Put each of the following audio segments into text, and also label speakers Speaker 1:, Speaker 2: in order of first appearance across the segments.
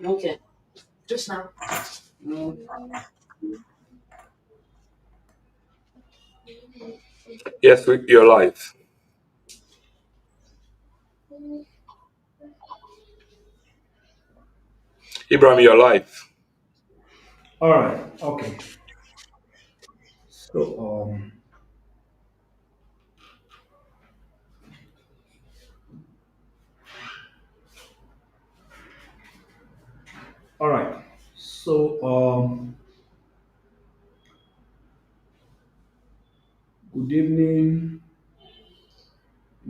Speaker 1: Okay. Mm.
Speaker 2: Yes, you're live. Ibrahim, you're live.
Speaker 3: All right. Okay. So, all right. So, good evening,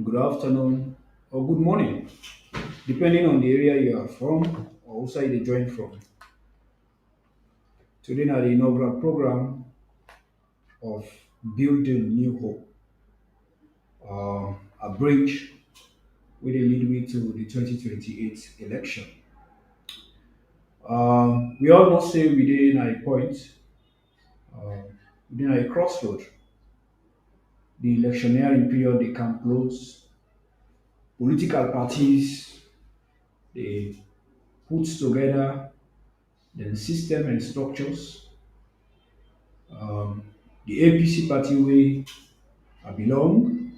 Speaker 3: good afternoon, or good morning, depending on the area you are from or also you join from. Today, na the inaugural program of Building New Hope, a bridge with a lead way to the 2028 election. We all know say within a point, um, within a crossroad, the electioneering period they can close. Political parties they put together the system and structures. Um, the APC party where I belong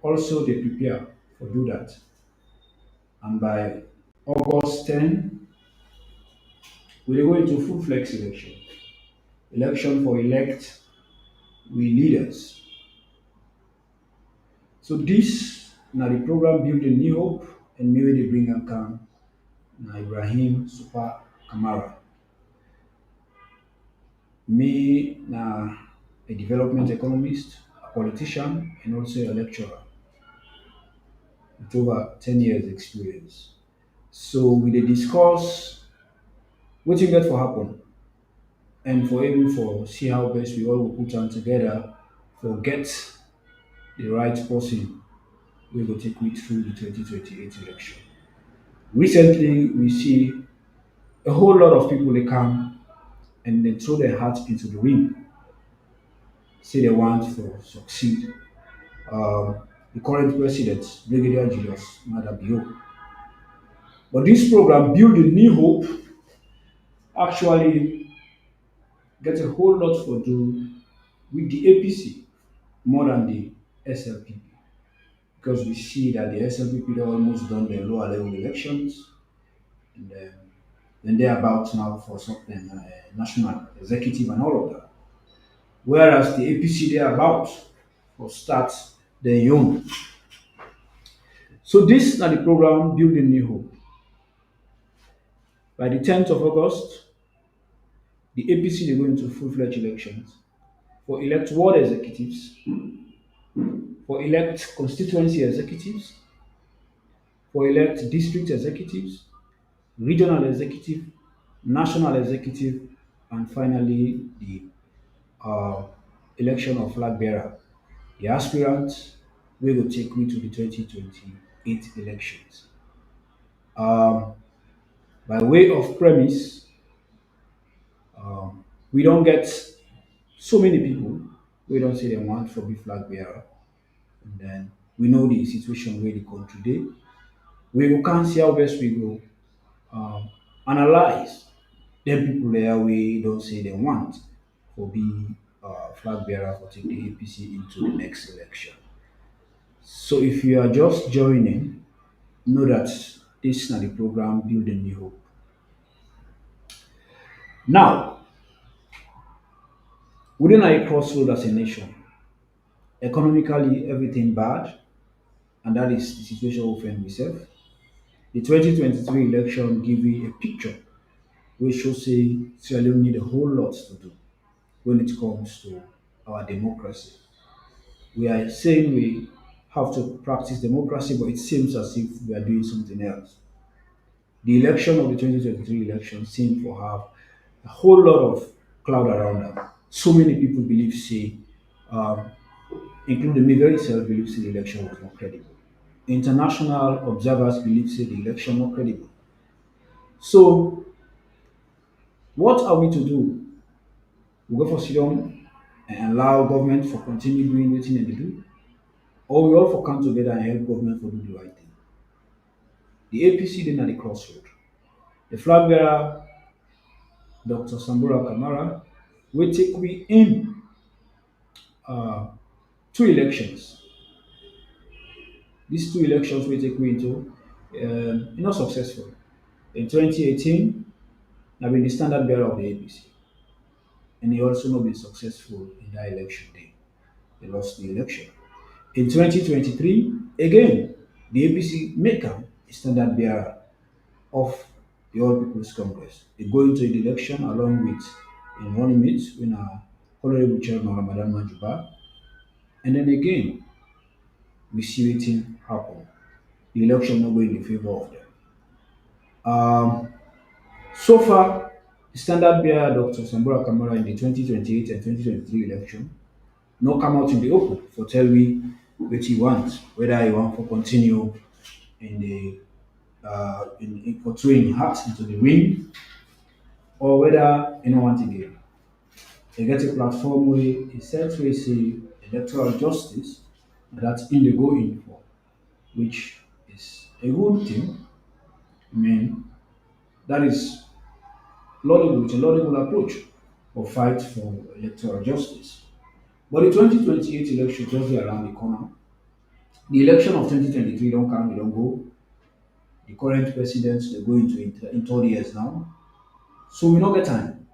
Speaker 3: also they prepare for do that. And by August 10, we go into full flex election. Election for elect we leaders. So this now the program building new hope and maybe they bring and come na Ibrahim Super Kamara. Me na a development economist, a politician, and also a lecturer with over 10 years experience. So we dey discuss wetin get for happen and for able for see how best we all go put am together for get the right person wey go take we through the 2028 election. Recently we see a whole lot of people dey come and they throw their heart into the ring, say they want to succeed. The current president, Brigadier Julius Madabio. But this program, Building New Hope, actually gets a whole lot to do with the APC more than the SLPP because we see that the SLPP they almost done their lower level elections and then they're about now for something national executive and all of that. Whereas the APC they're about for start their own. So this is the program Building New Hope. By the 10th of August, the APC they go into full-fledged elections for elect ward executives, for elect constituency executives, for elect district executives, regional executive, national executive, and finally the uh, election of flag bearer, the aspirants we will take we to the 2028 elections. Um, by way of premise, we don't get so many people we don't say they want for be flag bearer, and then we know the situation where the country dey. We go can see how best we go um, analyze them people there we don't say they want for be flag bearer for take the APC into the next election. So if you are just joining, know that this is not the program Building New Hope. Now, within a crossroad as a nation, economically everything bad, and that is the situation we find ourselves. The 2023 election give you a picture which shows say Sierra Leone need a whole lot to do when it comes to our democracy. We are saying we have to practice democracy, but it seems as if we are doing something else. The election of the 2023 election seemed to have a whole lot of cloud around them. So many people believe, say, um, including me very self, believe say the election was not credible. International observers believe say the election not credible. So what are we to do? We go for sit down and allow government for continue doing what they do, or we all for come together and help government for do the right thing. The APC then at the crossroad. The flag bearer, Dr. Sambura Kamara, will take we in uh, two elections. These two elections will take we into not successful. In 2018, I've been the standard bearer of the APC, and he also not been successful in that election day. He lost the election. In 2023, again, the APC make am a standard bearer of the All People's Congress. They go into the election along with in running mates when Honorable Chairman Ramadan Majuba, and then again we see wetin happen. The election not go in the favor of them. Um, so far, the standard bearer Dr. Sambura Kamara in the 2028 and 2023 election no come out in the open for tell we what he wants, whether he want to continue in the in for throwing hats into the ring or whether he no want again. They get a platform where he says we say electoral justice that in they go in for, which is a good thing. I mean, that is laudable, it's a laudable approach of fight for electoral justice. But the 2028 election just there around the corner. The election of 2023 don't come, they don't go. The current presidents they go into in 30 years now. So we don't get time.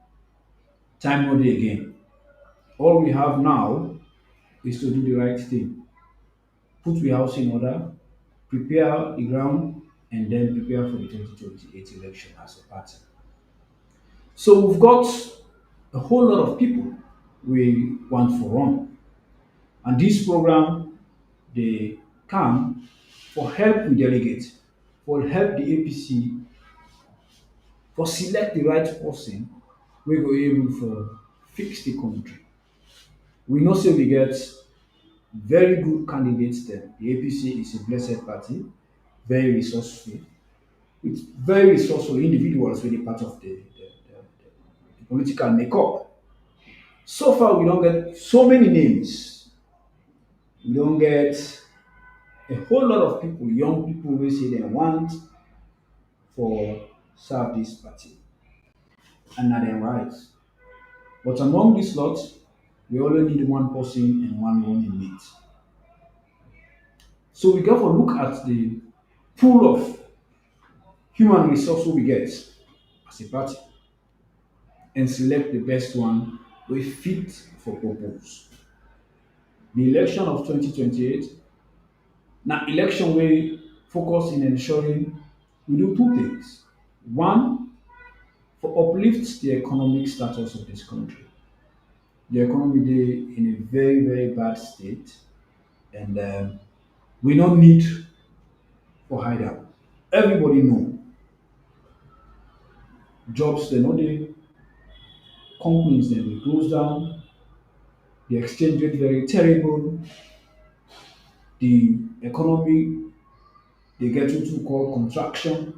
Speaker 3: Time no day again. All we have now is to do the right thing. Put the house in order, prepare the ground, and then prepare for the 2028 election as a party. So we've got a whole lot of people we want for run. And this program, they come for help with delegates, for help the APC, for select the right person we go able for fix the country. We know say we get very good candidates there. The APC is a blessed party, very resourceful, with very resourceful individuals really part of the political makeup. So far, we don't get so many names. We don't get a whole lot of people, young people, who say they want for serve this party, and not their rights. But among this lot, we only need one person and one running mate. So we got to look at the pool of human resource we get as a party and select the best one we fit for purpose. The election of 2028, now election we focus in ensuring we do two things. One, for uplift the economic status of this country. The economy dey in a very, very bad state, and we no need for hide am. Everybody know jobs dey no dey, companies dem dey close down, the exchange rate very terrible, the economy dey get wetin we call contraction,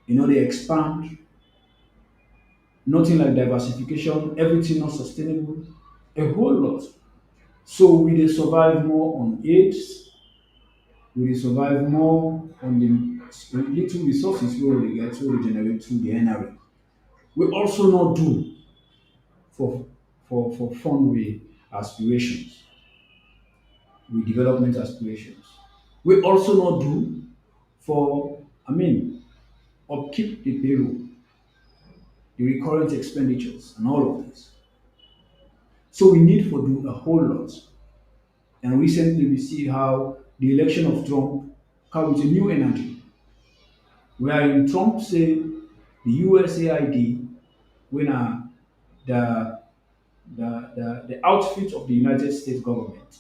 Speaker 3: e no dey expand, nothing like diversification, everything not sustainable, a whole lot. So we dey survive more on aids, we dey survive more on the little resources wey we dey get wey we generate through the NRA. We also not do for fund with aspirations, with development aspirations. We also not do for upkeep the payroll, the recurrent expenditures and all of this. So we need to do a whole lot. And recently we see how the election of Trump come with a new energy, wherein Trump say the USAID when the, the outfit of the United States government,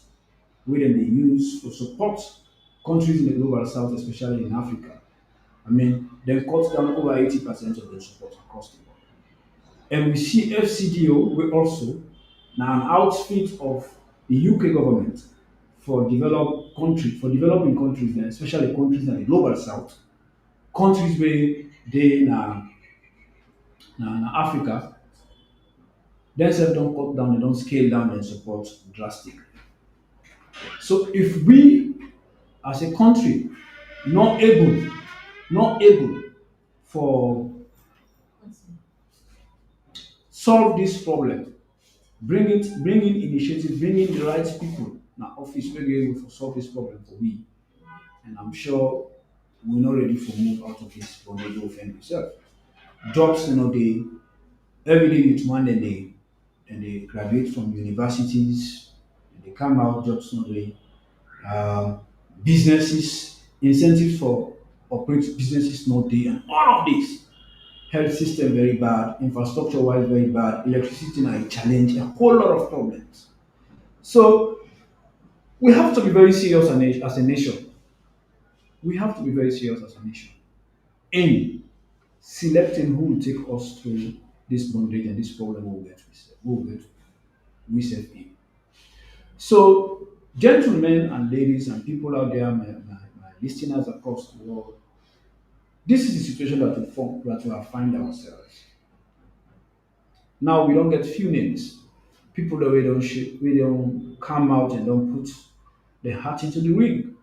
Speaker 3: wey dem dey use to support countries in the global south, especially in Africa. Dem cut down over 80% of their support across the world. And we see FCDO wey also na an outfit of the UK government for developing countries dem, especially countries in the global south, countries wey dey na Africa, dem sef don cut down, dem don scale down their support drastically. So if we as a country not able, not able for solve this problem. Bring in initiative, bring in the right people na office wey go able to solve this problem for we. And I'm sure we're not ready for move out of this bondage of offend yourself. Jobs no dey. Everyday youth man dem dey graduate from universities, dem dey come out jobs no dey. um, Businesses, incentives for operate businesses no dey, and all of this. Health system very bad, infrastructure wise very bad, electricity na a challenge, a whole lot of problems. So we have to be very serious as a nation. We have to be very serious as a nation in selecting who will take us through this bondage and this problem we self in. So, gentlemen and ladies and people out there, my listeners across the world, this is the situation that we have find ourselves. Now we don't get few names. People that we don't come out and don't put their heart into the ring.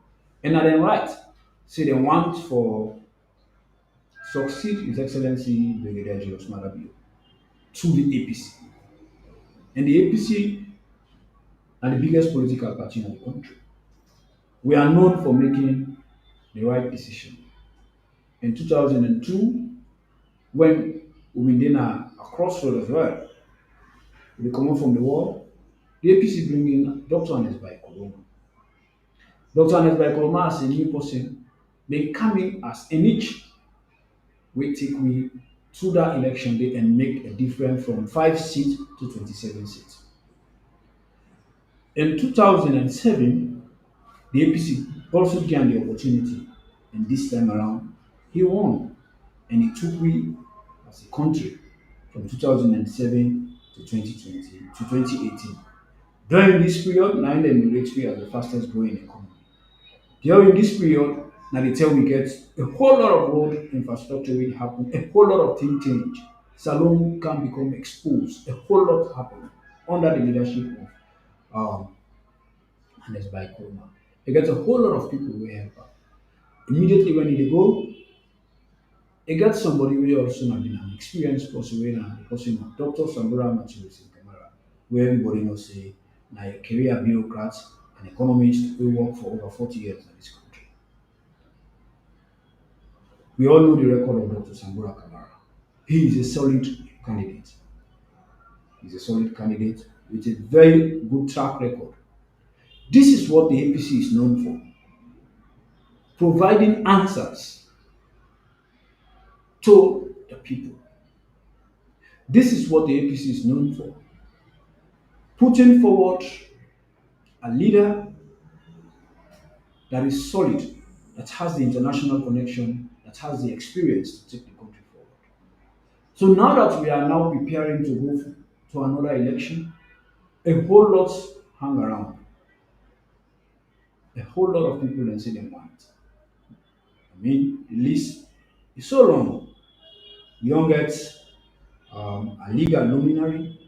Speaker 3: And are they right? Say they want for succeed His Excellency Brigadier Julius Malabio to the APC. And the APC are the biggest political party in the country. We are known for making the right decision. In 2002, when we been in a crossroad as well, we come from the war, the APC bring in Dr. Anesbai Koloma. Dr. Anesbai Koloma as a new person, they come in as a niche. We take we through that election day and make a difference from 5 seats to 27 seats. In 2007, the APC also gained the opportunity, and this time around, he won, and he took we as a country from 2007 to 2020 to 2018. During this period, now dem rate we as the fastest growing economy. During this period, now they tell we get a whole lot of road infrastructure will happen, a whole lot of things change. Salon can become exposed, a whole lot happen under the leadership of Hannes by Kurma. You get a whole lot of people wey help am. Immediately when they go, you get somebody wey also na been an experienced person wey na the person of Dr. Sambura Machirusi Kamara, where everybody knows say na a career bureaucrat and economist wey work for over 40 years in this country. We all know the record of Dr. Sambura Kamara. He is a solid candidate. He's a solid candidate with a very good track record. This is what the APC is known for, providing answers to the people. This is what the APC is known for, putting forward a leader that is solid, that has the international connection, that has the experience to take the country forward. So now that we are now preparing to go to another election, a whole lot hang around. A whole lot of people and say they want. I mean, the list is so long. You don't get a legal luminary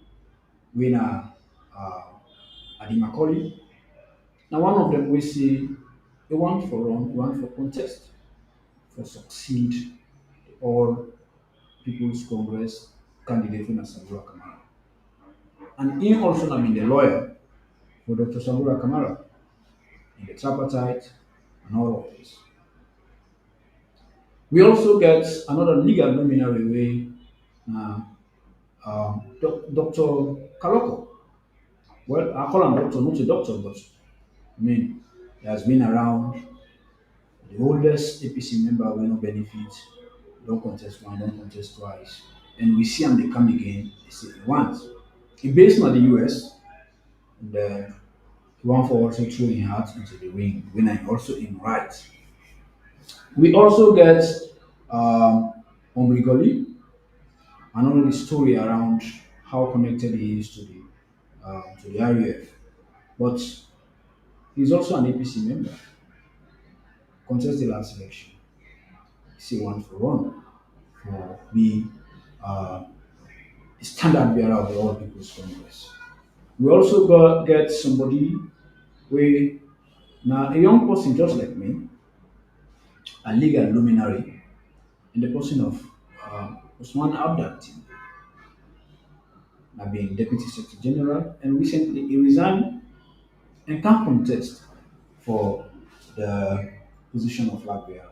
Speaker 3: when Adi Macaulay. Now one of them will say they want for run, want for contest, for succeed the All People's Congress candidate in Sambura Kamara. And he also na been the lawyer for Dr. Sambura Kamara in the tripartite and all of this. We also get another legal luminary way, Dr. Kaloko. Well, I call him doctor, not a doctor, but I mean, he has been around, the oldest APC member wey no benefit, don't contest one, don't contest twice. And we see him they come again, they say he want. He based on the US, and he want for also throw his heart into the ring, when I also in right. We also get Omrigoli, and all the story around how connected he is to the RUF. But he's also an APC member, contest the last election. Say one for one for be uh, the standard bearer of the All People's Congress. We also get somebody where now a young person just like me, a legal luminary in the person of Usman Abdat, being Deputy Secretary General, and recently he resigned and can't contest for the position of flag bearer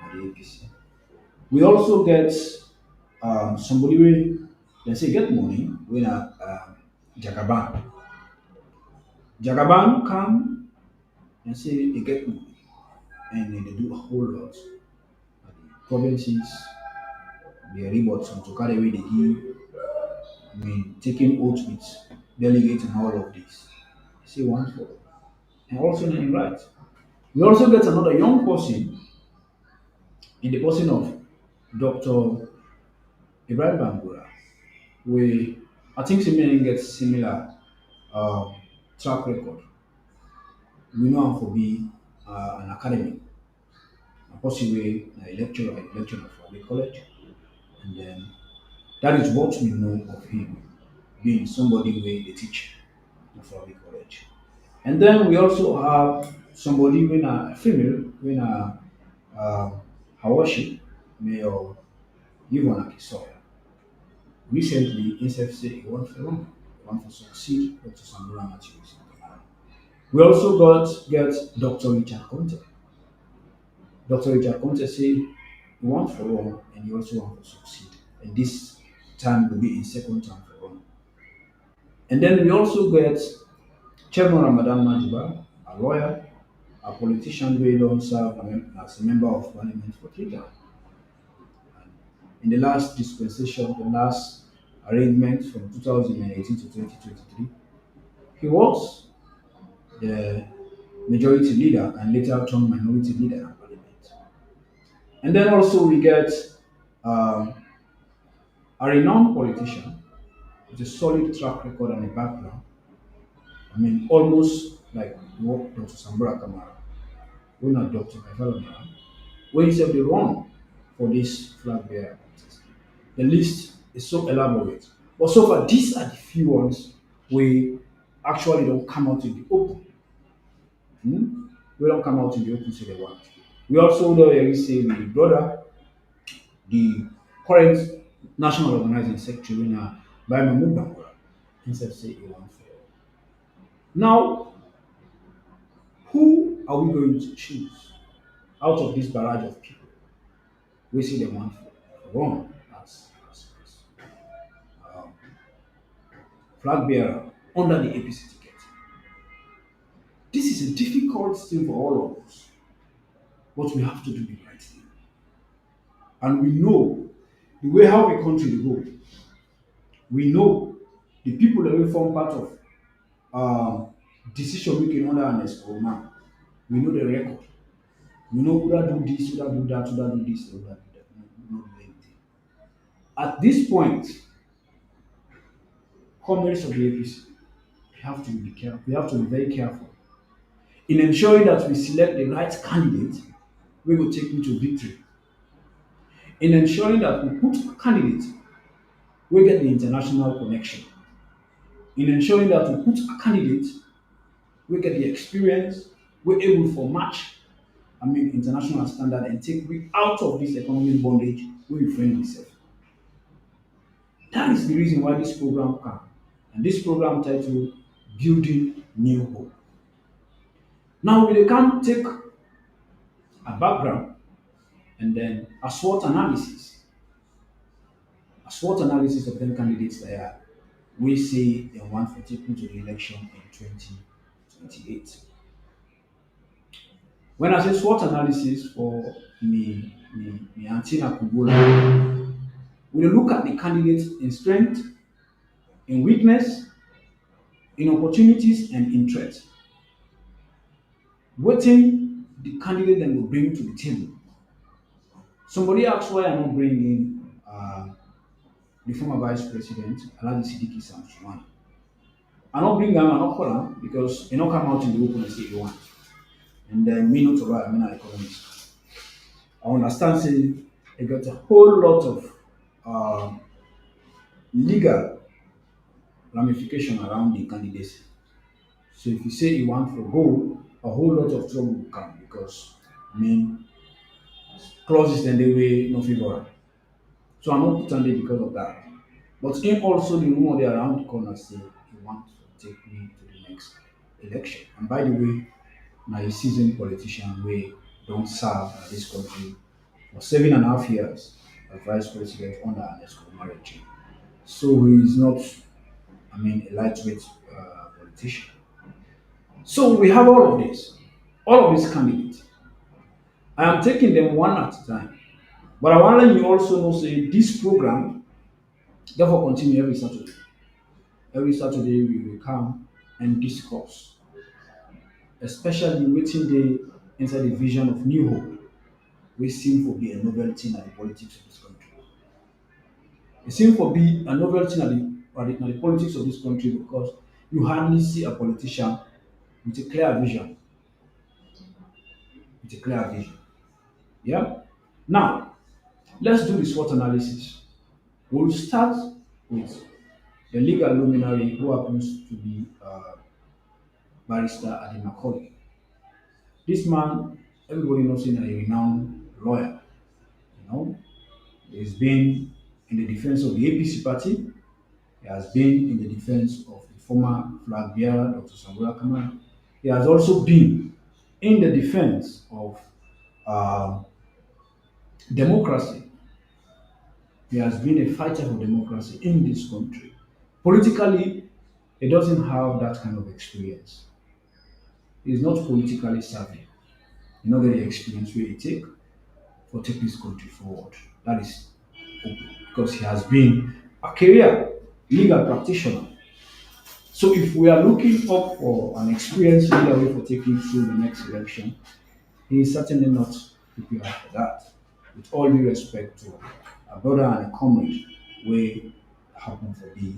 Speaker 3: at the APC. We also get somebody wey dem say get money wey na Jagaban. Jagaban come and say e get money and they do a whole lot at the provinces, the reports to carry away the give, taking oath with delegates and all of this. Say one for and also in right. We also get another young person in the person of Dr. Ibrahim Bangura, where I think Simeon gets similar um, track record. We know him for be an academic, possibly a lecturer for the college, and then that is what we know of him being somebody where they teach for the college. And then we also have somebody when a female when a Hawashi Mayor Yvonne Akisoya. Recently, instead say he want to succeed Dr. Sandura Matthews. We also get Dr. Richard Conte. Dr. Richard Conte say he want for run and he also want to succeed. And this time will be in second term for run. And then we also get Chairman Ramadan Majiba, a lawyer, a politician who don't serve as a member of parliament for 3 terms. In the last dispensation, the last arrangement from 2018 to 2023, he was the majority leader and later turned minority leader in parliament. And then also we get um, a renowned politician with a solid track record and a background. Almost like what Dr. Sambura Kamara, when not Dr. Kaifala, when he said they run for this flag bearer contest. The list is so elaborate. But so far, these are the few ones we actually don't come out in the open. We don't come out in the open to the world. We also know we say the brother, the current national organizing secretary, by Mahmoud Bangura, himself say he wants for. Now, who are we going to choose out of this barrage of people? We see the one for one as um, flag bearer under the APC ticket. This is a difficult thing for all of us, but we have to do the right thing. And we know the way how the country dey go. We know the people that will form part of decision making under an exco. We know the record. We know who that do this, who that do that, who that do this, who that do that. We know do anything. At this point, comrades of the APC, we have to be careful. We have to be very careful in ensuring that we select the right candidate we will take me to victory. In ensuring that we put a candidate we get the international connection. In ensuring that we put a candidate we get the experience, we're able for match, international standard and take we out of this economic bondage we find ourselves. That is the reason why this program come. And this program titled Building New Hope. Now we can take a background and then a SWOT analysis of them candidates that are we say they want to take into the election in 2028. When I say SWOT analysis for me Antina Kubula, we look at the candidates in strength, in weakness, in opportunities, and in threat. Waiting the candidate then will bring to the table. Somebody asked why I'm not bringing the former vice president, Alhaji Sidiki Samsumani. I not bring him, I not call him because he not come out in the open and say he want. And then me not about I'm an economist. I understand say he got a whole lot of legal ramification around the candidacy. So if you say you want for go, a whole lot of trouble will come because I mean clauses and they way no favor. So I'm not put on there because of that. But him also the rumor they around the corner say he wants to take me to the next election. And by the way, now a seasoned politician we don't serve this country for 7.5 years as vice president under an marriage. So he is not, a lightweight politician. So we have all of these candidates. I am taking them one at a time. But I want to let you also know say this program therefore continue every Saturday. Every Saturday we will come and discuss, especially waiting the inside the vision of New Hope, we seem to be a novelty in the politics of this country. It seems to be a novelty in the politics of this country because you hardly see a politician with a clear vision. With a clear vision. Yeah? Now, let's do the SWOT analysis. We'll start with the legal luminary who happens to be barrister Adi Macaulay. This man, everybody knows him as a renowned lawyer. You know, he's been in the defense of the APC party. He has been in the defense of the former flag bearer, Dr. Samura Kamara. He has also been in the defense of uh, democracy. He has been a fighter for democracy in this country. Politically, he doesn't have that kind of experience. He's not politically savvy. He not get the experience where he take for take this country forward. That is because he has been a career legal practitioner. So if we are looking up for an experienced leader way for taking through the next election, he is certainly not prepared for that. With all due respect to a brother and a comrade, we happen to be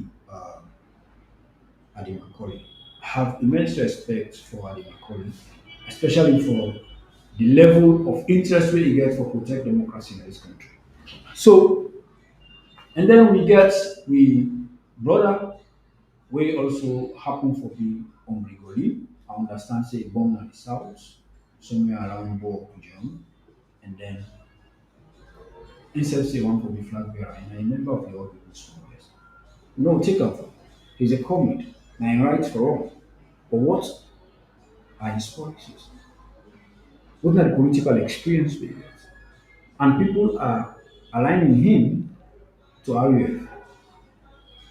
Speaker 3: Adi Macaulay. I have immense respect for Adi Macaulay, especially for the level of interest we get for protect democracy in this country. So, and then we brother we also happen for be Omrigoli. I understand say born in the south, somewhere around Bo Kujum, and then instead say one for the flag bearer, and I member of the All People's Congress. No, take out. He's a comrade, and he writes for all. But what are his policies? What are the political experience we get? And people are aligning him to RUF,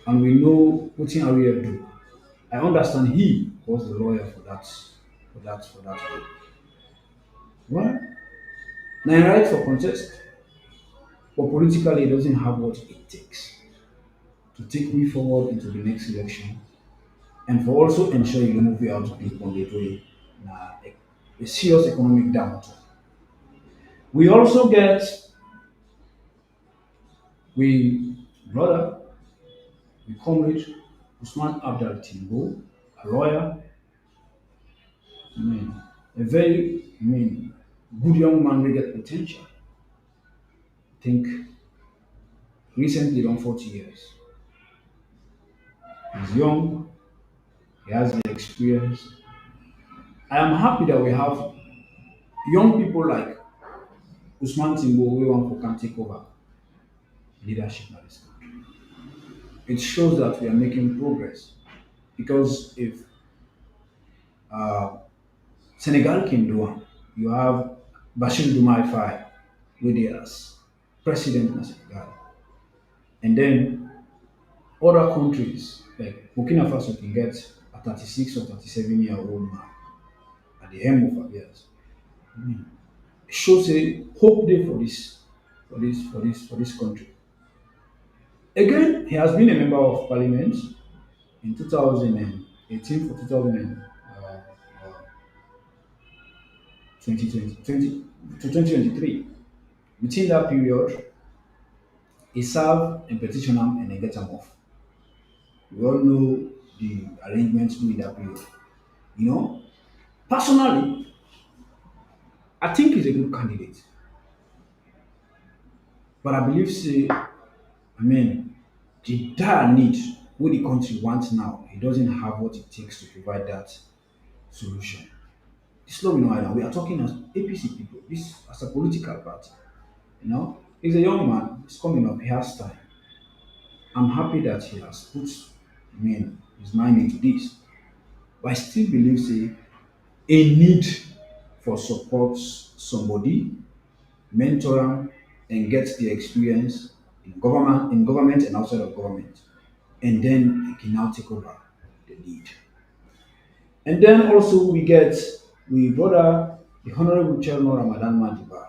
Speaker 3: and we know what in RUF do. I understand he was the lawyer for that group. Well, now he writes for contest, but politically he doesn't have what it takes to take me forward into the next election and for also ensure you move out of the way a serious economic downturn. We also get we brother, we comrade Usman Abdal Timbo, a lawyer, I mean, a very good young man will get potential. I think recently done 40 years. He's young, he has the experience. I am happy that we have young people like Usman Timbo we want to can take over leadership in this country. It shows that we are making progress. Because if uh, Senegal can do it, you have Bashir Dumai Faye with the as president of Senegal. And then other countries like Burkina Faso can get a 36 or 37-year-old man at the end of 5 years. It shows a hope there for this country. Again, he has been a member of parliament in 2018 for 2020, to 2023. Within that period, he served and petitioned him and then get him off. We all know the arrangements during that period. You know, personally, I think he's a good candidate. But I believe, say, the dire need what the country wants now, he doesn't have what it takes to provide that solution. This law will not happen. We are talking as APC people. This as a political party. He's a young man. He's coming up. He has time. I'm happy that he has put, his mind into this. But I still believe, say, a need for support somebody, mentor am, and get the experience in government and outside of government, and then he can now take over the lead. And then also we brother the Honorable Chairman Ramadan Madiba,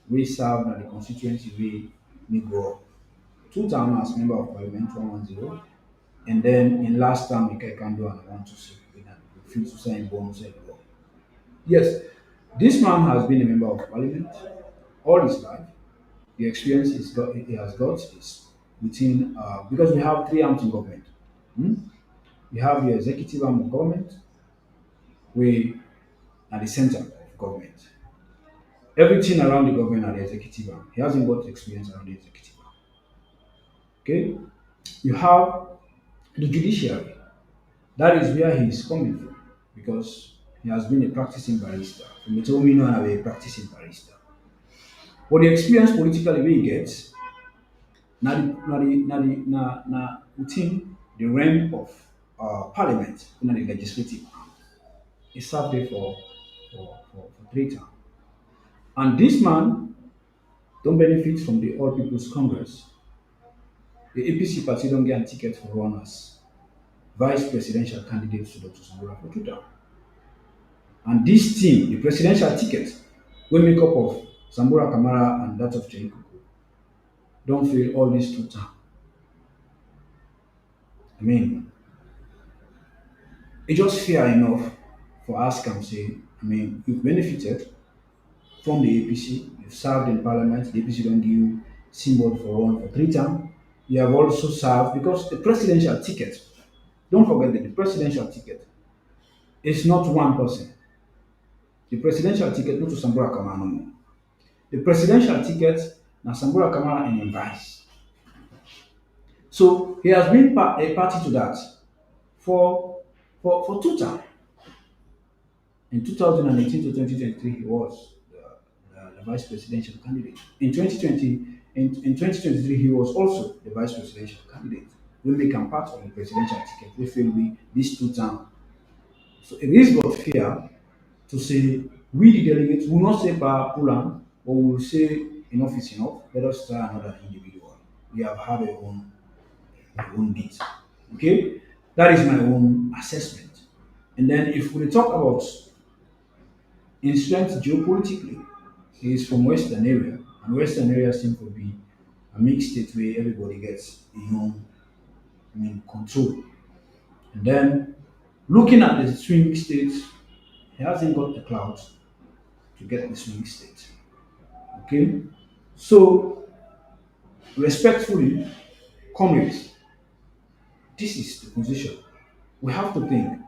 Speaker 3: we served at the constituency we go two term as member of parliament 110, and then in last term we can do and I want to see we feel to sign bonus law. Yes, this man has been a member of parliament all his life. The experience he has got is within because we have three arms in government. Hmm? We have the executive arm of government, we are the center of government. Everything around the government are the executive arm. He hasn't got experience around the executive arm. Okay? You have the judiciary. That is where he is coming from because he has been a practicing barrister. From the time we know I'm a practicing barrister. But the experience politically we get, now within the realm of parliament, the legislative arm. He served there for 3 terms. And this man don't benefit from the All People's Congress. The APC party don't get a ticket for run as vice presidential candidate to Dr. Sambora for 2 terms. And this team, the presidential ticket, will make up of Sambora Kamara and that of Jaikuku, don't fail all these 2 terms. I mean, it's just fair enough for us can say, you've benefited from the APC, you've served in parliament, the APC don't give you symbol for run for 3 terms. You have also served because the presidential ticket, don't forget that the presidential ticket is not one person. The presidential ticket not to Sambora Kamara no more. The presidential ticket na Sambora Kamara and him vice. So he has been a party to that for 2 terms. In 2018 to 2023, he was the vice presidential candidate. In 2023, he was also the vice presidential candidate. We become part of the presidential ticket. We feel these 2 terms. So it is but fair to say we the delegates will not say power pull am, but we will say enough is enough. Let us try another individual. We have had our own bit. Okay, that is my own assessment. And then if we talk about in strength geopolitically, he is from Western area, and Western area seem to be a mixed state where everybody gets control. And then looking at the swing states, he hasn't got the clouds to get the swing state. Okay, so respectfully, comrades, this is the position. We have to think: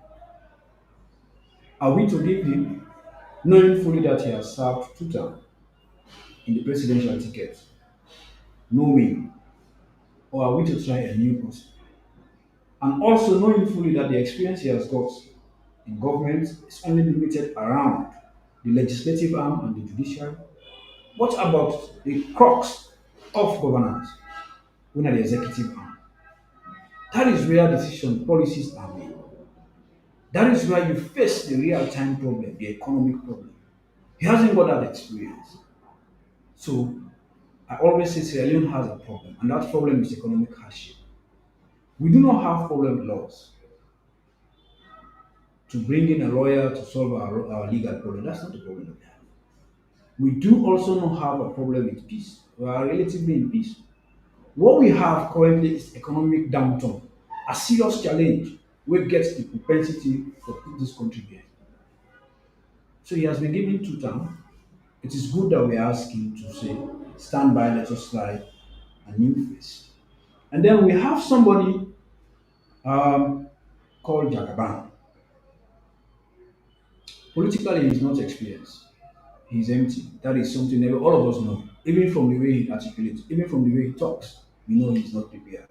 Speaker 3: are we to give him, knowing fully that he has served 2 terms in the presidential ticket, knowing, or are we to try a new person? And also knowing fully that the experience he has got in government is only limited around the legislative arm and the judiciary. What about the crux of governance, when are the executive arm? That is where decision policies are made. That is where you face the real time problem, the economic problem. He hasn't got that experience. So I always say Sierra Leone has a problem, and that problem is economic hardship. We do not have problem with laws to bring in a lawyer to solve our legal problem. That's not the problem that we have. We do also not have a problem with peace. We are relatively in peace. What we have currently is economic downturn, a serious challenge which gets the propensity for put this country behind. So he has been given 2 terms. It is good that we ask him to say, stand by, let us try a new face. And then we have somebody um, called Jagaban. Politically, he's not experienced. He's empty. That is something that all of us know. Even from the way he articulates, even from the way he talks, we know he's not prepared.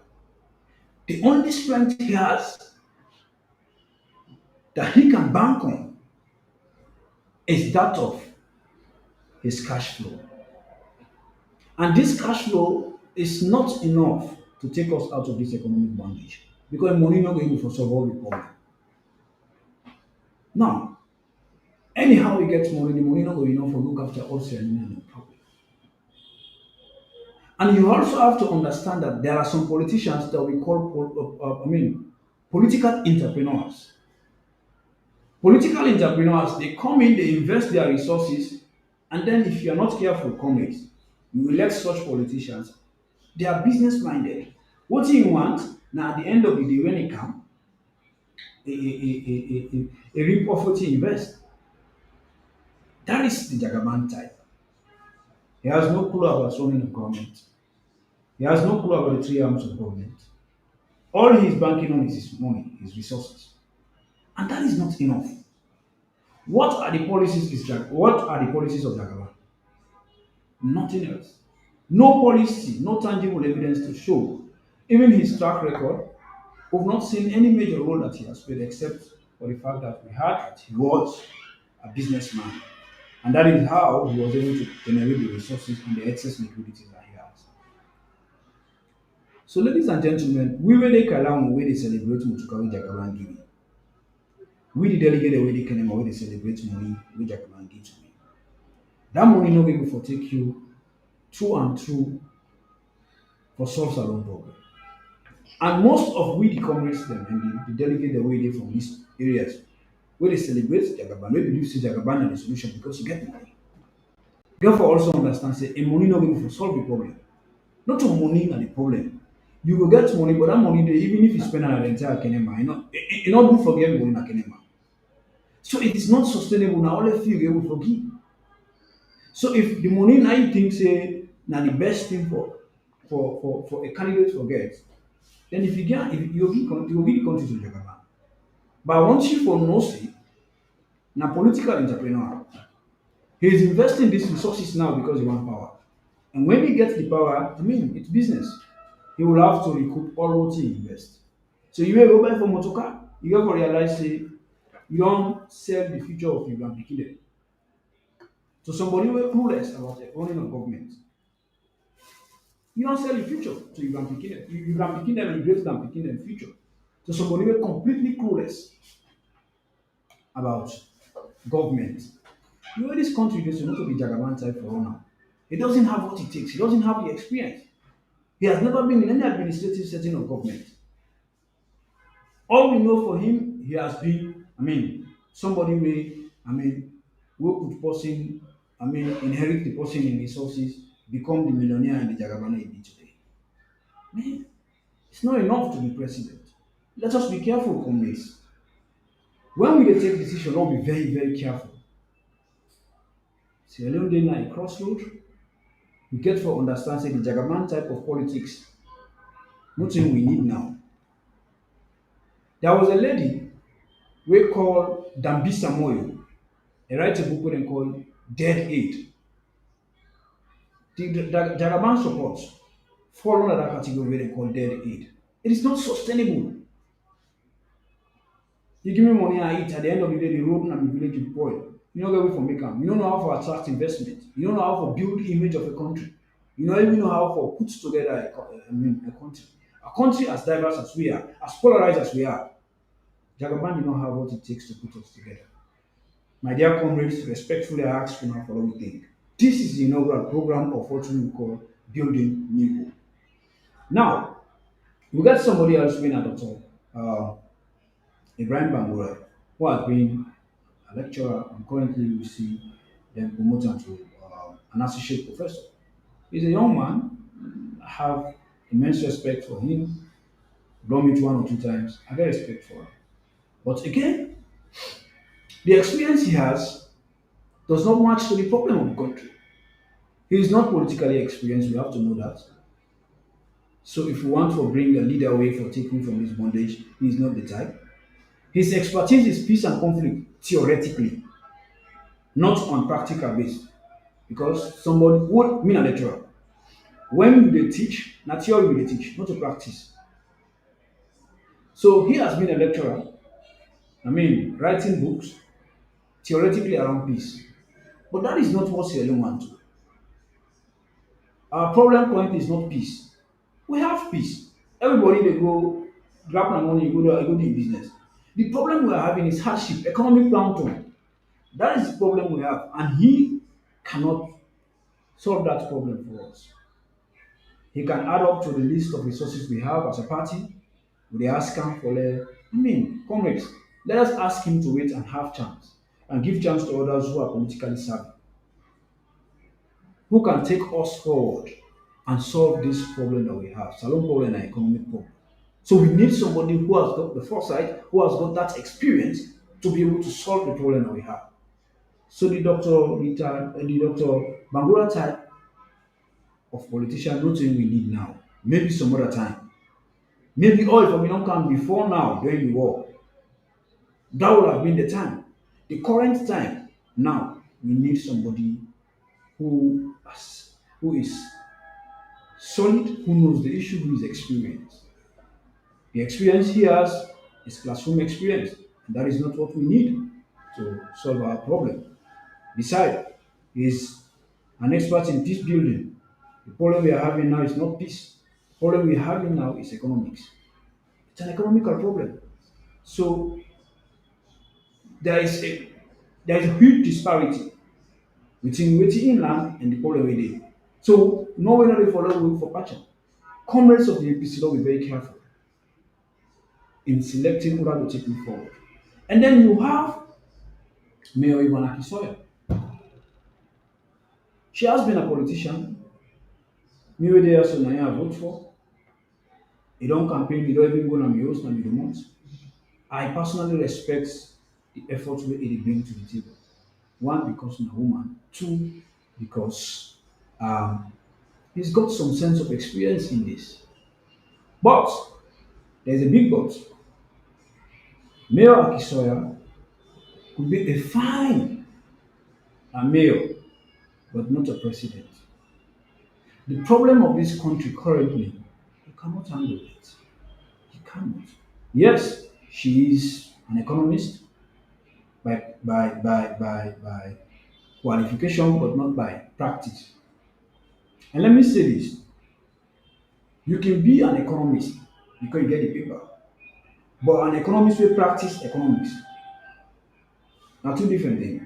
Speaker 3: The only strength he has that he can bank on is that of his cash flow. And this cash flow is not enough to take us out of this economic bondage because money not going to solve all the problem. Now, anyhow we get money, the money not going enough to look after all ceremony and problem. And you also have to understand that there are some politicians that we call, political entrepreneurs. Political entrepreneurs, they come in, they invest their resources, and then if you are not careful, comrades, you elect such politicians. They are business minded. What you want now at the end of the day when it come, a reap of what you invest. That is the Jagaban type. He has no clue about running a government. He has no clue about the three arms of government. All he is banking on is his money, his resources. And that is not enough. What are the policies of Jagaban? Nothing else. No policy, no tangible evidence to show. Even his track record, we've not seen any major role that he has played except for the fact that we heard that he was a businessman. And that is how he was able to generate the resources and the excess liquidity that he has. So, ladies and gentlemen, we will take along where they celebrate Mutukawi Jagaban Giving. We the delegate the way they can where they celebrate money which Jagaban give to me. That money no be for take you through and through for solve salon problem. And most of we the comrades them and the delegate the way they from these areas where they celebrate Jagaban, maybe you see Jagaban and the solution because you get money. Therefore also understand say a money no be for solve the problem. Not to money and the problem. You go get money, but that money dey even if you spend on an entire kenema, you not good for everybody na kenema. So it is not sustainable now only few you able to give. So if the money now you think say na the best thing for a candidate to get, then if you get if you will be the country to Jagaban. But once you for no say na political entrepreneur. He is investing these resources now because he want power. And when he gets the power, I mean it's business. He will have to recoup all what he invest. So you will go buy for motor car, you go realize say you don't sell the future of your pikin to somebody who is clueless about running a government. You don't sell the future to your pikin. You can pikin them and great than pikin them future. To somebody who is completely clueless about government. You know this country is not to be Jagaban type for now. He doesn't have what it takes. He doesn't have the experience. He has never been in any administrative setting of government. All we know for him, he has been, somebody where, who could person, inherit the person in resources, become the millionaire in the Jagabana he be today. Man, it's not enough to be president. Let us be careful, comrades. When we dey take decision, let's be very, very careful. Sierra Leone dey na a crossroad. We get for understand say the Jagaban type of politics, nothing we need now. There was a lady we call Dambisa Moyo. He write a book wey dem call Dead Aid. The Jagaban support fall under that category wey dem call dead aid. It is not sustainable. You give me money I eat, at the end of the day, the road and the village will spoil. You don't get way for make am. You don't know how to attract investment. You don't know how to build image of a country. You don't even know how to put together a country. A country as diverse as we are, as polarized as we are, Jagaban do not have what it takes to put us together. My dear comrades, respectfully I ask you now for what we think. This is the inaugural program of what we call Building New Hope. Now, we got somebody else being a doctor, Ibrahim Bangura, who has been a lecturer and currently we see them promoted to an associate professor. He's a young man. I have immense respect for him. Done it one or two times. I get respect for him. But again, the experience he has does not match to the problem of the country. He is not politically experienced, we have to know that. So if we want to bring a leader away for taking from his bondage, he is not the type. His expertise is peace and conflict theoretically, not on practical base. Because somebody would mean a lecturer. When they teach, not theory will they teach, not to practice. So he has been a lecturer, writing books, theoretically around peace. But that is not what Sierra Leone want to. Our problem currently is not peace. We have peace. Everybody they go grab my money, go do business. The problem we are having is hardship, economic downturn. That is the problem we have, and he cannot solve that problem for us. He can add up to the list of resources we have as a party. We ask him for comrades, let us ask him to wait and have chance and give chance to others who are politically savvy, who can take us forward and solve this problem that we have, salon problem and economic problem. So we need somebody who has got the foresight, who has got that experience to be able to solve the problem that we have. So the Dr. Bangura type of politician, not saying we need now. Maybe some other time. Maybe all if we don't come before now during the war. That would have been the time. The current time now we need somebody who is solid, who knows the issue, who is experienced. The experience he has is classroom experience, and that is not what we need to solve our problem. Besides, he is an expert in peace building. The problem we are having now is not peace. The problem we are having now is economics. It's an economical problem. So there is a there is a huge disparity between waiting in land and the problem we did. So no way not dey follow road for patching. Comrades of the APC will be very careful in selecting who to take me forward. And then you have Mayor Ivanaki Soya. She has been a politician. Me wey dey also na him I vote for. He don't campaign, he don't even go na me host na me the month. I personally respect the effort wey he dey bring to the table. One, because na woman. Two, because um, he's got some sense of experience in this. But there's a big but. Mayor Akisoya could be a fine mayor, but not a president. The problem of this country currently, he cannot handle it. He cannot. Yes, she is an economist by qualification, but not by practice. And let me say this: you can be an economist because you get the paper, but an economist will practice economics. Now, two different things.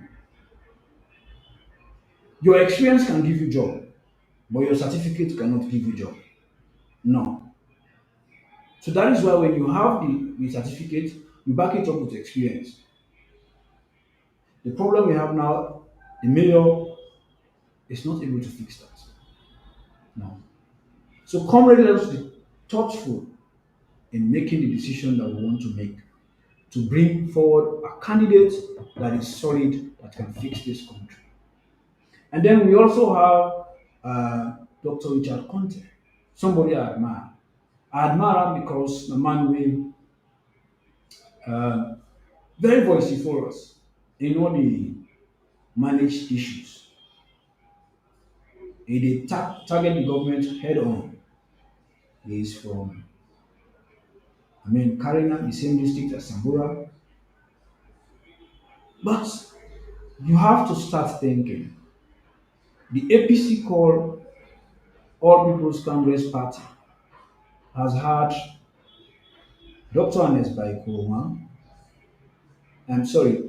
Speaker 3: Your experience can give you job, but your certificate cannot give you job. No. So that is why when you have the certificate, you back it up with experience. The problem we have now, the mayor is not able to fix that. No. So comrade, let us be thoughtful in making the decision that we want to make to bring forward a candidate that is solid that can fix this country. And then we also have Dr. Richard Conte, somebody I admire. I admire him because the man will uh, very voicey for us in all the managed issues. He dey target the government head on. He is from, Karina, the same district as Sambura. But you have to start thinking. The APC called All People's Congress Party has had Dr. Anes Bai Kuruma, I'm sorry,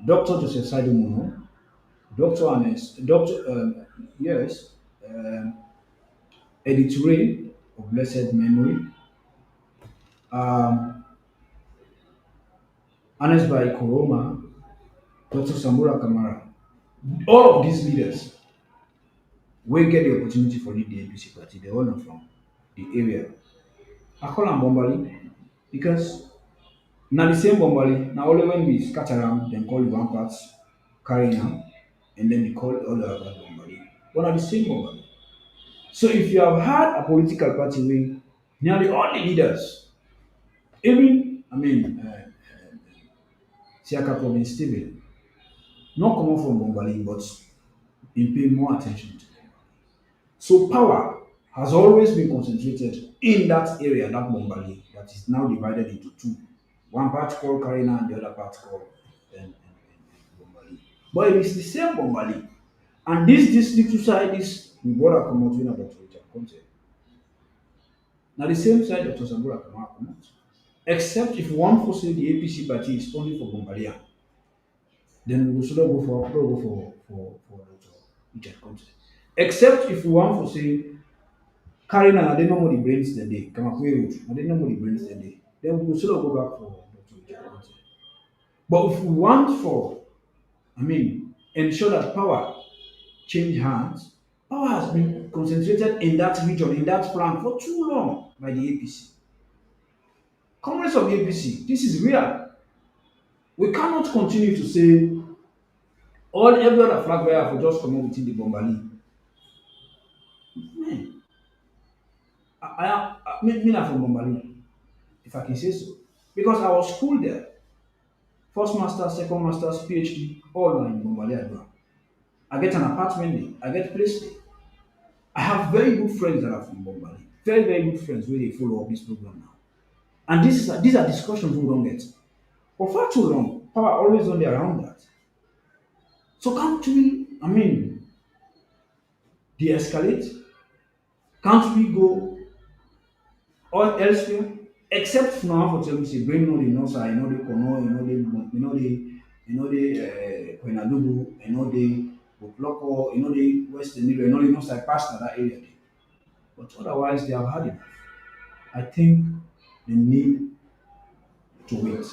Speaker 3: Dr. Joseph Saidu Mono, Dr. Anes, yes, um, Editure of blessed memory, um, Anes Bai Kuroma, Dr. Samura Kamara. All of these leaders will get the opportunity for lead the APC party. They all are from the area. I call them Bombali because now the same Bombali, now only when we scatter them, then call you one part, carry am, and then they call all the other Bombali. One are the same Bombali. So if you have had a political party where nearly all the leaders, even Siaka Province Stephen, not coming from Bombali, but been paying more attention to them. So power has always been concentrated in that area, that Bombali, that is now divided into two. One part called Karina and the other part called Bombali. But it is the same Bombali. And this little side is we brought come out when about Richard Conte. Now the same side Dr. Sambora come out. Except if one for say the APC party is only for Bombalia, then we should not go for Dr. Richard Conte. Except if we want for say carrying and I didn't know what the brains the day, come up with I didn't know what the brains the day. Then we should not go back for Dr. Richard Conte. But if we want for, ensure that power change hands, power has been concentrated in that region, in that flank for too long by the APC. Congress of the APC, this is real. We cannot continue to say all every other flag bearer for just come up within the Bombali. Man, me not from Bombali, if I can say so. Because I was schooled there. First master, second master's, PhD, all are in Bombali Adua. I get an apartment there, I get place there. I have very good friends that are from Bombali. Very, very good friends where they follow up this program now. And these are discussions we don't get. For far too long, power always only around that. So can't we, de-escalate? Can't we go all elsewhere? Except now for tell me say bring no the Nosa, the Kono, the Kwenadugu, the Boploko, the Western Nilo, the Nosa past that area. But otherwise they have had enough. I think they need to wait.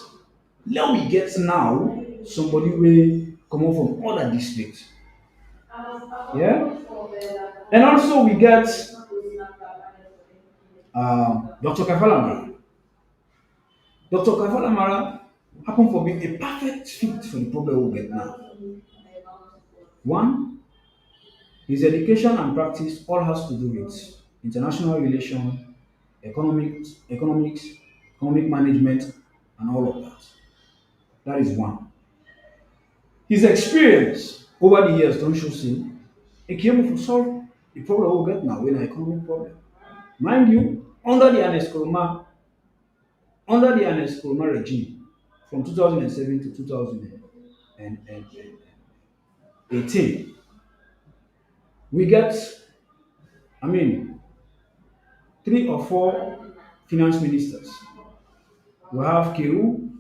Speaker 3: Let we get now somebody will come out from other districts. Yeah? And also we get Dr. Kaifala Marah. Dr. Kaifala Marah happened for being a perfect fit for the problem we get now. One, his education and practice all has to do with international relations, economics, economic management, and all of that. That is one. His experience over the years don't show say he came to solve the problem we get now, with an economic problem. Mind you, under the Ernest Koroma regime from 2007 to 2018, we get, I mean, three or four finance ministers. We have Keru,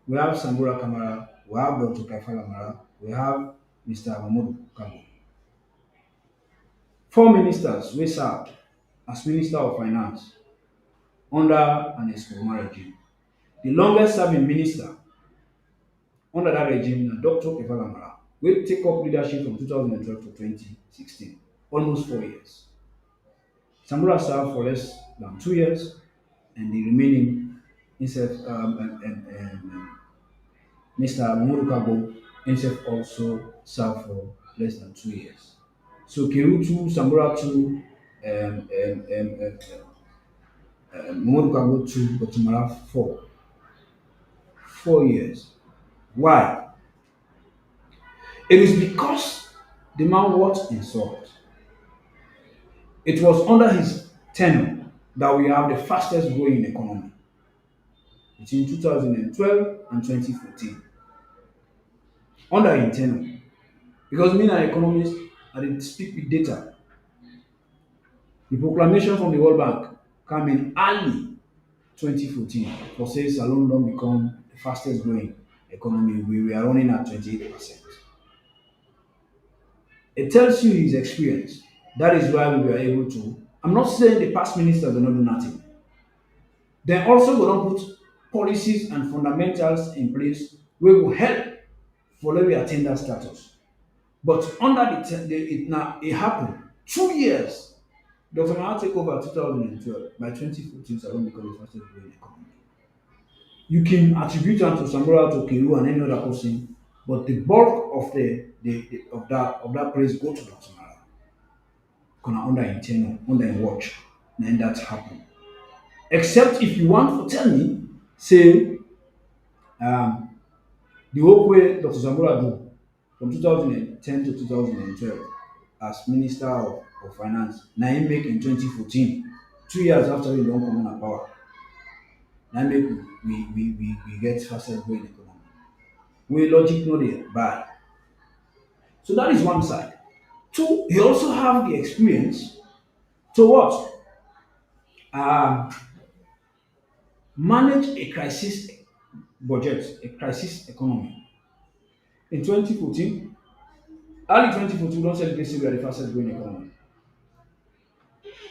Speaker 3: we have Sambura Kamara, we have Dr. Kaifala Mara, we have Mr. Mahmoud Kabo. Four ministers we served as Minister of Finance under an Eskomar regime. The longest serving minister under that regime na Dr. Kaifala Mara, wey take up leadership from 2012 to 2016, almost 4 years. Sambura served for less than 2 years, and the remaining himself, Mr. Mahmoud Kabo himself also served for less than 2 years. So Kiru 2, Sambura 2, Mahmoud Kabo 2, Batumara 4. 4 years. Why? It is because the man was insult. It was under his tenure that we have the fastest growing economy between 2012 and 2014. Under his tenure. Because me and economists, I did speak with data. The proclamation from the World Bank came in early 2014 for say Salon don't become the fastest growing economy. We were running at 28%. It tells you his experience. That is why we were able to. I'm not saying the past ministers will not do nothing. They also will not put policies and fundamentals in place wey will help for let we attain that status. But under it now it happened 2 years. Dr. Mahal take over 2012. By 2014, Salon become the fastest growing economy. You can attribute am to Samora, to Kiru, and any other person, but the bulk of that praise go to Dr. Mahal. Gonna under him tenure, under him watch, then that happen. Except if you want to tell me, say, um, the whole way Dr. Zamora do from 2010 to 2012 as Minister of Finance, na him make in 2014, 2 years after he don come on power, na him make we get fastest growing economy. Wey logic no dey buy. So that is one side. Two, he also have the experience to what? Um, Manage a crisis budget, a crisis economy. In 2014, early 2014, don't celebrate say we are the fastest growing economy.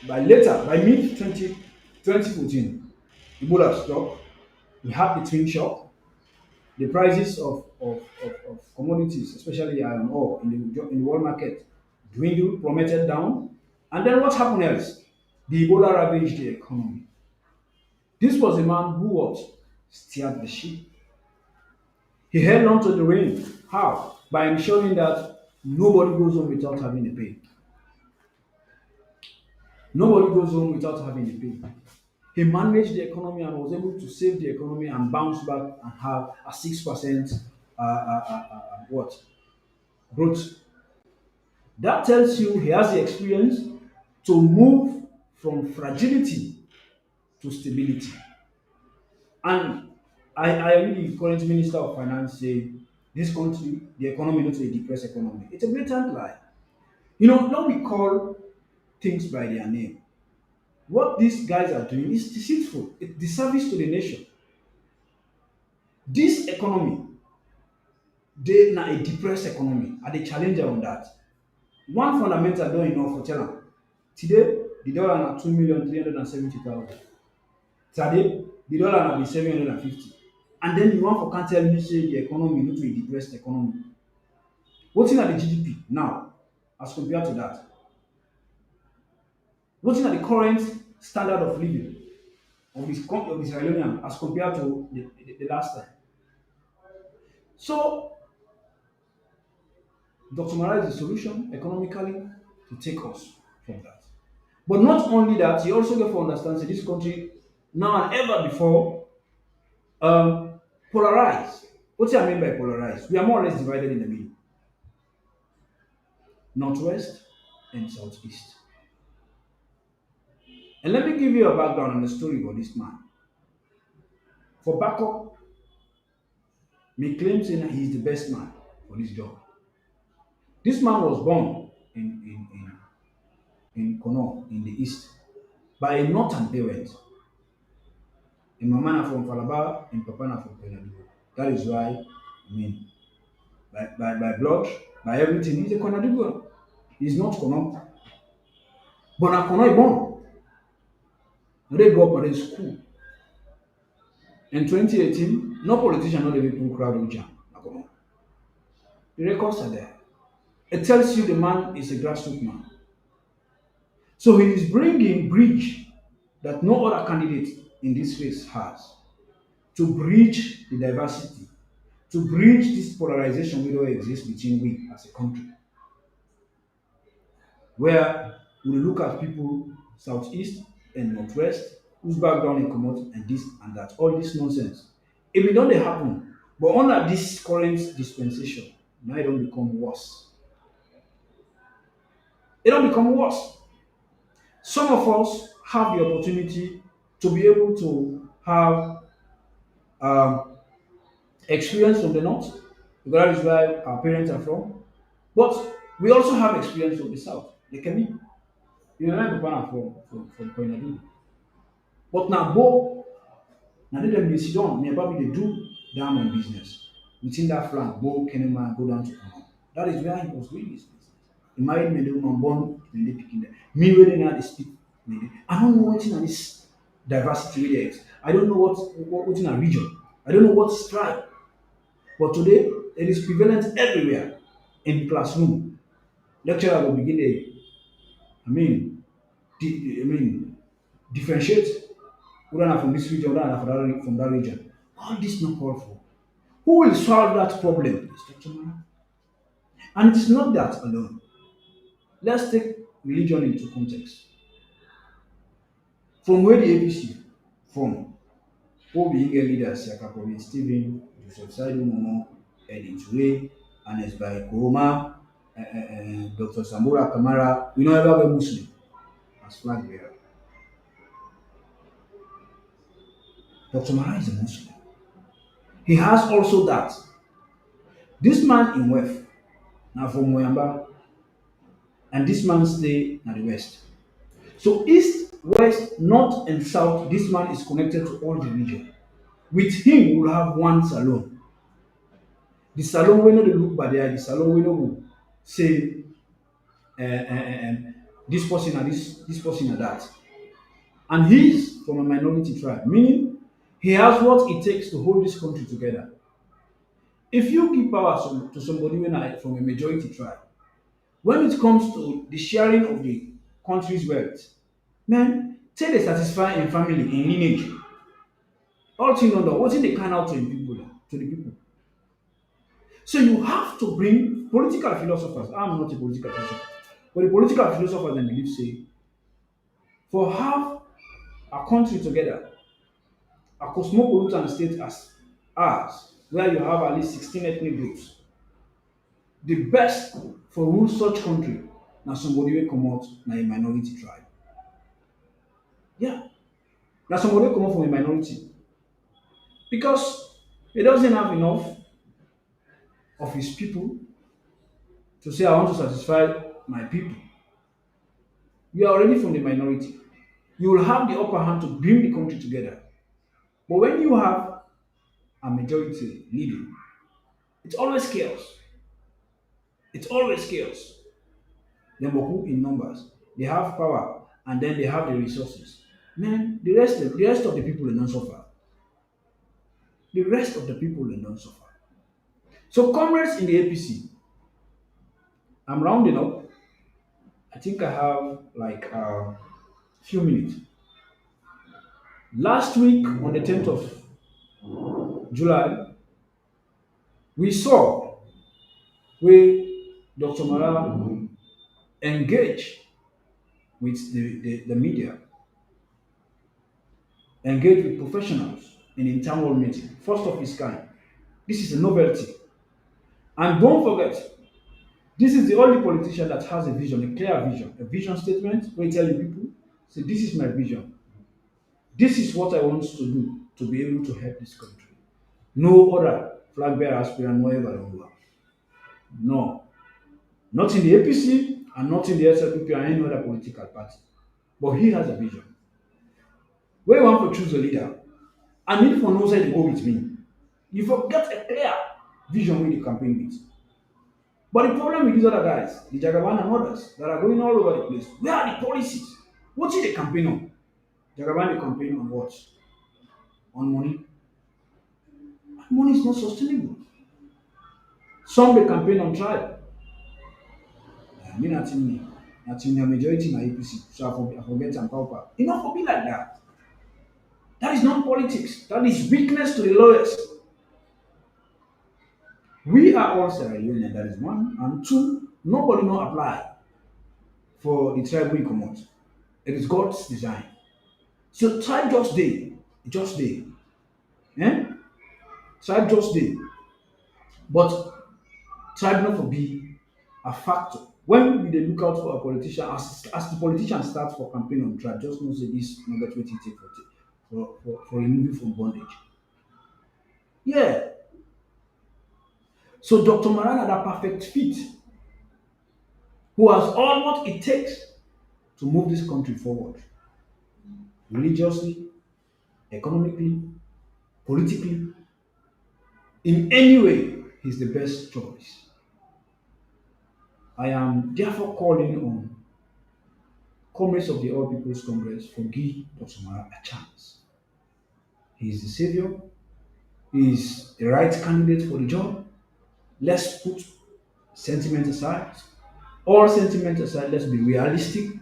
Speaker 3: By mid 2014, Ebola struck. We had the twin shock. The prices of commodities, especially iron ore in the world market, dwindled, plummeted down. And then what happened else? The Ebola ravaged the economy. This was a man who what? Steered the ship. He held on to the reins. How? By ensuring that nobody goes home without having a pay. Nobody goes home without having a pay. He managed the economy and was able to save the economy and bounce back and have a 6% what growth. That tells you he has the experience to move from fragility to stability. And I read the current Minister of Finance say this country, the economy not a depressed economy. It's a blatant lie. Now we call things by their name. What these guys are doing is deceitful. It's disservice to the nation. This economy, they na a depressed economy. Are the challenger on that? One fundamental don't enough for tell am. Today, the dollar na 2,370,000. Today, the dollar na be 750. And then you want for can tell me say the economy no to a depressed economy. Wetin na the GDP now as compared to that? Wetin na the current standard of living of the Sierra Leonean as compared to the last time? So Dr. Marah is the solution economically to take us from that. But not only that, you also get to understand that this country now and ever before um, polarized. What do I mean by polarized? We are more or less divided in the middle, northwest and southeast. And let me give you a background and a story about this man. For backup, me claim saying that he is the best man for this job. This man was born in Kono in the east by a northern parent. And mama na from Falaba and papa na from Penadigo. That is why, I mean, by blood, by everything, he's a Konadigo. He's not Kono. But na Kono he born. Now they go up at the school. In 2018, no politician not even put crowd jam. Na Kono. The records are there. It tells you the man is a grassroots man. So he is bringing bridge that no other candidate in this race has to bridge the diversity, to bridge this polarization we don't exist between we as a country, where we look at people southeast and northwest whose background and comot and this and that, all this nonsense. It may not dey happen, but under this current dispensation, now it don't become worse. It don't become worse. Some of us have the opportunity to be able to have um, experience from the north, because that is where our parents are from. But we also have experience from the south. Like me, you know, my papa na from Koinadu. But now both now they dem dey sit down, me and papi dey do diamond business. Within that flank, Bo Kenema go down to Kano. That is where he was doing his business. He married Mende woman born Mende pikin there. Me wey dey now dey speak Mende. I don't know wetin na this diversity wey dey is. I don't know wetin na region. I don't know what tribe. But today it is prevalent everywhere in the classroom. Lecturer will begin dey I mean I mean differentiate whether na from this region, whether na from that region. All this not called for. Who will solve that problem? It's Dr. Mara. And it is not that alone. Let's take religion into context. From where the APC from, Obi Ige leaders Yakakobi Stephen, Joseph Saidu Momo, Eddie Ture, Anes by Kuroma, Dr. Samura Kamara, we know ever were Muslim as flag bearer. Dr. Mara is a Muslim. He has also that. This man in wealth, now from Moyamba, and this man stay na the west. So east, west, north, and south, this man is connected to all the region. With him, we will have one salon. The salon we know dey look by the eye, the salon we know go say this person and this person and that. And he's from a minority tribe, meaning he has what it takes to hold this country together. If you give power to somebody when I from a majority tribe, when it comes to the sharing of the country's wealth, man, say they satisfy in family, in lineage, all thing under wetin dey can out to the people, to the people. So you have to bring political philosophers. I'm not a political philosopher, but the political philosophers dem believe say for have a country together, a cosmopolitan state as ours, where you have at least 16 ethnic groups, the best for rule such country na somebody wey comot na a minority tribe. Yeah, na somebody wey comot from a minority because he doesn't have enough of his people to say I want to satisfy my people. You are already from the minority. You will have the upper hand to bring the country together. But when you have a majority leading, it's always chaos. It's always chaos. They who in numbers. They have power and then they have the resources. Man, the rest of the people they don't suffer. The rest of the people they don't suffer. So comrades in the APC, I'm rounding up. I think I have like a few minutes. Last week on the 10th of July, we saw where Dr. Marah engaged with the media, engaged with professionals in internal meeting, first of its kind. This is a novelty. And don't forget, this is the only politician that has a vision, a clear vision, a vision statement where he tell the people, say, this is my vision. This is what I want to do to be able to help this country. No other flag bearer aspirant, whatever they want. No. Not in the APC and not in the SLPP or any other political party. But he has a vision. Where you want to choose a leader, and if for no side to go with me, you forget a clear vision with the campaign with. But the problem with these other guys, the Jagaban and others that are going all over the place, where are the policies? What is the campaign on? Jagaban the campaign on what? On money. And money is not sustainable. Some they campaign on tribe. Me nothing me. Nothing the majority in APC. So I forget and power. It not for be like that. That is not politics. That is weakness to the lowest. We are all Sierra Leonean, that is one. And two, nobody no apply for the tribe we come out. It is God's design. So tribe just day. Just day. Eh? Tribe just day. But tribe not for be a factor. When we dey look out for a politician, as the politician start for campaign on tribe, just know say this no get wetin take for removing from bondage. Yeah. So Dr. Marana that perfect fit who has all what it takes to move this country forward religiously, economically, politically, in any way, he's the best choice. I am therefore calling on comrades of the All People's Congress for give Dr. Mara a chance. He is the savior, he is the right candidate for the job. Let's put sentiment aside. All sentiment aside, let's be realistic.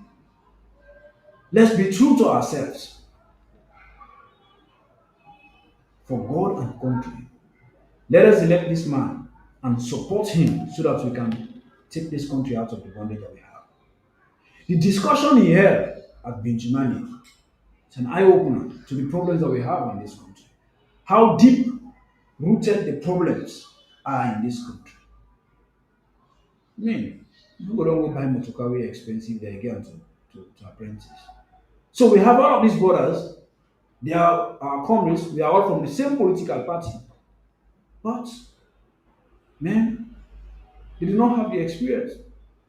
Speaker 3: Let's be true to ourselves for God and country. Let us elect this man and support him so that we can take this country out of the bondage that we have. The discussion he held at Benjamini is an eye opener to the problems that we have in this country. How deep rooted the problems are in this country. I mean, people don't go buy motor way expensive they again to apprentice. So we have all of these brothers, they are our comrades, we are all from the same political party. But man, They do not have the experience.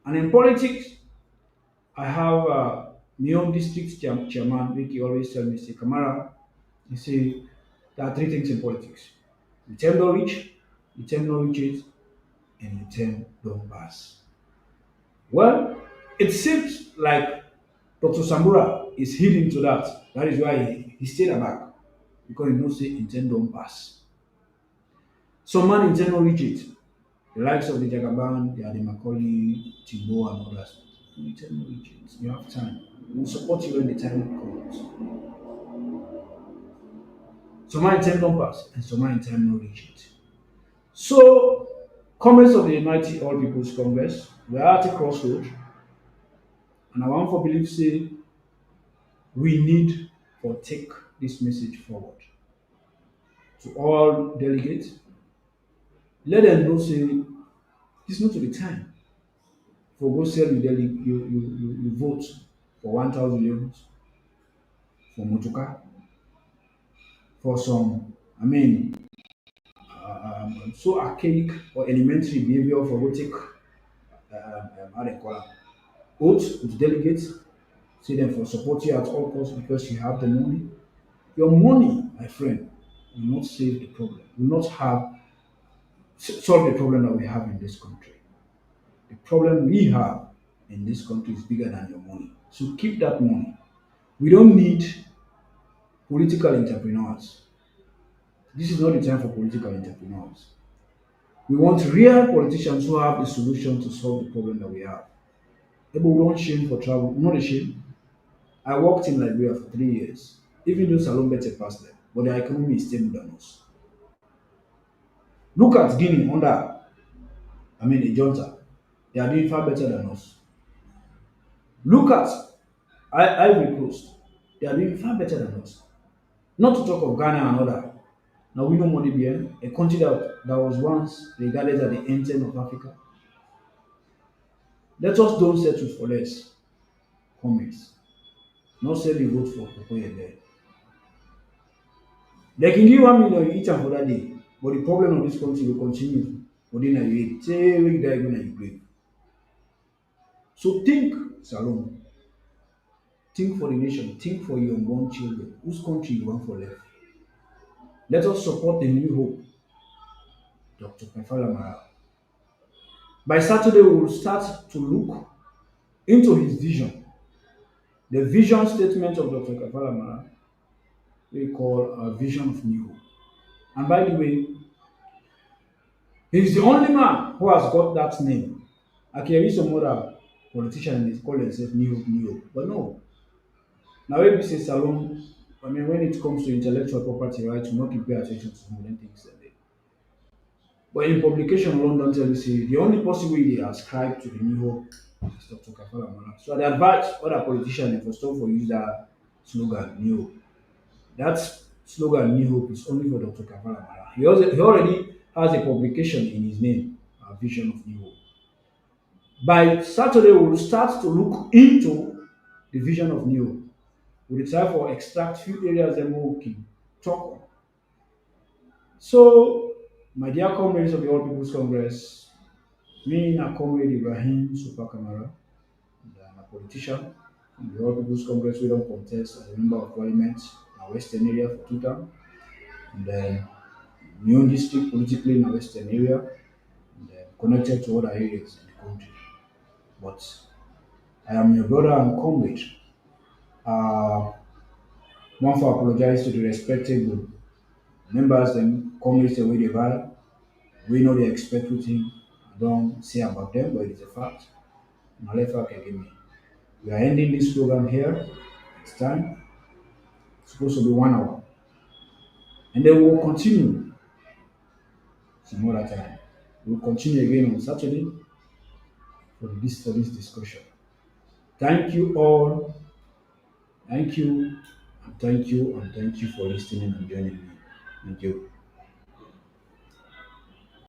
Speaker 3: And in politics, I have my own district chairman, which he always tell me, say, Kamara, he say, there are three things in politics. You term don't reach, you term don't reach it, and you term don't pass. Well, it seems like Dr. Sambura is hidden to that. That is why he stayed back. Because he knows say intent don't pass. Some man intent don't reach it. The likes of the Jagaban, the Macaulay, Timbo, and others. You tell me regions, you have time. We'll support you when the time comes. Some are in time don't pass, and some are in time no reach it. So, Congress of the United All People's Congress, we are at a crossroad, and I want for believe say we need to take this message forward to all delegates. Let them know say this not to the time for go sell you vote for 1,000 euros for Motuka for some, I mean, so archaic or elementary behavior for robotic, how they call it, oath with delegates, say them for support you at all costs because you have the money. Your money, my friend, will not save the problem, will not solve the problem that we have in this country. The problem we have in this country is bigger than your money. So keep that money. We don't need political entrepreneurs. This is not the time for political entrepreneurs. We want real politicians who have the solution to solve the problem that we have. People don't shame for travel, not a shame. I worked in Liberia for 3 years, even though Salon better past them, but their economy is stable than us. Look at Guinea under, I mean, a junta. They are doing far better than us. Look at Ivory Coast. They are doing far better than us. Not to talk of Ghana and other. Now we know money behind a country that was once regarded as the anthem of Africa. Let us don't settle for less. Comments. Not say the vote for Popoye there. They can give 1 million, you eat am for that day. But the problem of this country will continue for the night you eat. Say we die when you grave. So think, Salome, think for the nation, think for your unborn children. Whose country you want for left? Let us support the new hope, Dr. Kaifala Marah. By Saturday, we will start to look into his vision. The vision statement of Dr. Kaifala Marah, we call a vision of new hope. And by the way, he's the only man who has got that name. I can read some other politician and they call themselves New Hope, New Hope. But no. Now when we say Salon, I mean when it comes to intellectual property rights, we not pay attention to modern things like that. But in publication London tell you say the only possible way they ascribe to the New Hope is Dr. Kafala Mala. So I advise other politicians for stop for use that slogan New Hope. That slogan New Hope is only for Dr. Kafala Mala. He already has a publication in his name, a vision of New Hope. By Saturday, we will start to look into the vision of New Hope. We will try for extract few areas that we can talk on. So, my dear comrades of the All People's Congress, me and comrade Ibrahim Super Kamara, and I'm a politician in the All People's Congress. We don't contest as a member of parliament in our western area for 2 terms, and then my own district politically in the western area, and then connected to other areas in the country. But I am your brother and comrade. Uh, One for apologize to the respectable members and comrades the way they vibe. We know they expect everything. I don't say about them, but it's a fact. Malefa can give me. We are ending this program here. It's time. It's supposed to be 1 hour. And then we'll continue some other time. We'll continue again on Saturday for this discussion. Thank you all. Thank you and thank you and thank you for listening and joining me. Thank you.